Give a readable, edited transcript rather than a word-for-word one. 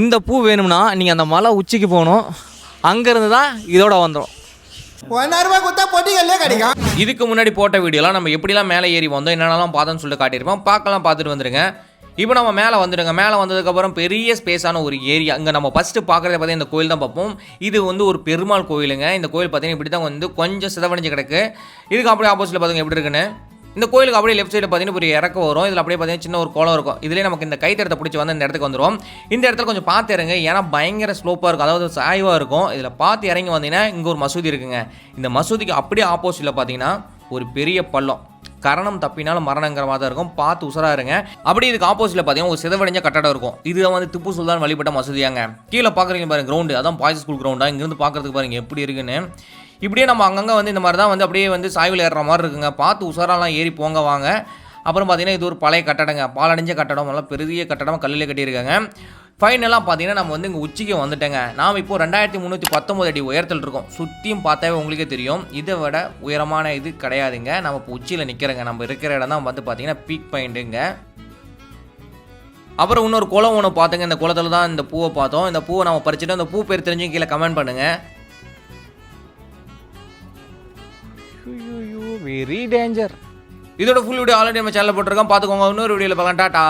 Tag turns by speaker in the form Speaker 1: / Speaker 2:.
Speaker 1: இந்த பூ வேணும்னா நீங்கள் அந்த மலை உச்சிக்கு போகணும், அங்கேருந்து தான் இதோட வந்துடும்.
Speaker 2: 1000 ரூபாய் கொடுத்தா பொட்டிகள்லே கிடைக்கும்.
Speaker 1: இதுக்கு முன்னாடி போட்ட வீடியோலாம் நம்ம எப்படிலாம் மேலே ஏறி வந்தோம், என்னென்னலாம் பார்த்தோன்னு சொல்லிட்டு காட்டியிருப்போம். பார்த்துட்டு வந்துடுங்க. இப்போ நம்ம மேலே வந்துடுங்க. மேலே வந்ததுக்கப்புறம் பெரிய ஸ்பேஸான ஒரு ஏரியா. அங்கே நம்ம ஃபஸ்ட்டு பார்க்குறத பார்த்தீங்கன்னா இந்த கோயில் தான் பார்ப்போம். இது வந்து ஒரு பெருமாள் கோயிலுங்க. இந்த கோயில் பார்த்தீங்கன்னா இப்படி தான் வந்து கொஞ்சம் சிதவடைஞ்சு கிடக்கு. இதுக்கு அப்படியே ஆப்போசிட்டில் பார்த்துங்க எப்படி இருக்குன்னு. இந்த கோயிலுக்கு அப்படியே லெஃப்ட் சைடில் பார்த்தீங்கன்னா ஒரு இறக்கம் வரும். இதில் அப்படியே பார்த்தீங்கன்னா சின்ன ஒரு குளம் இருக்கும். இதுலேயே நமக்கு இந்த கைத்தறத்தை பிடிச்சி வந்து இந்த இடத்துக்கு வந்துடும். இந்த இடத்துல கொஞ்சம் பார்த்து இறங்க, ஏன்னா பயங்கர ஸ்லோப்பாக இருக்கும், அதாவது சாய்வாக இருக்கும். இதில் பார்த்து இறங்கி வந்தீங்கன்னா இங்கே ஒரு மசூதி இருக்குங்க. இந்த மசூதிக்கு அப்படியே ஆப்போசிட்டில் பார்த்தீங்கன்னா ஒரு பெரிய பள்ளம். கரணம் தப்பினாலும் மரணங்கிற மாதிரி தான் இருக்கும். பார்த்து உசரா இருங்க. அப்படி இதுக்கு ஆப்போசிட்டில் பார்த்தீங்கன்னா ஒரு சிதவடைஞ்ச கட்டடம் இருக்கும். இது வந்து திப்பு சுல்தான் வழிபட்ட மசூதியாங்க. கீழே பார்க்குறீங்க பாருங்க கிரவுண்டு, அதான் பாய்ஸ் ஸ்கூல் கிரவுண்டா. இங்கேருந்து பார்க்குறதுக்கு பாருங்க எப்படி இருக்குன்னு. இப்படியே நம்ம அங்கங்கே வந்து இந்த மாதிரி தான் வந்து அப்படியே வந்து சாய்வில் ஏறுற மாதிரி இருக்குங்க. பார்த்து உசாரெல்லாம் ஏறி போங்க வாங்க. அப்புறம் பார்த்தீங்கன்னா இது ஒரு பழைய கட்டடங்க, பாலடைஞ்ச கட்டடம், நல்லா பெரிய கட்டடம், கல்லில் கட்டியிருக்காங்க. ஃபைனலாக பார்த்தீங்கன்னா நம்ம வந்து இங்கே உச்சிக்கு வந்துட்டேங்க. நாம் இப்போது 2319 அடி உயரத்தில் இருக்கோம். சுற்றியும் பார்த்தாவே உங்களுக்கே தெரியும், இதை விட உயரமான இது கிடையாதுங்க. நம்ம இப்போ உச்சியில் நிற்கிறோங்க. நம்ம இருக்கிற இடம் தான் வந்து பார்த்தீங்கன்னா பீக் பாயிண்ட்டுங்க. அப்புறம் இன்னொரு குளம் ஒன்று பார்த்துங்க. இந்த குளத்தில் தான் இந்த பூவை பார்த்தோம். இந்த பூவை நம்ம பறிச்சுட்டு அந்த பூ பேர் தெரிஞ்சு கீழே கமெண்ட் பண்ணுங்கள். Very danger. இதோட ஃபுல் வீடியோ ஆல்ரெடி நம்ம சேனலில் போட்டிருக்கோம், பார்த்துக்கோங்க. இன்னொரு வீடியோவில் பார்க்கலாம். டாட்டா.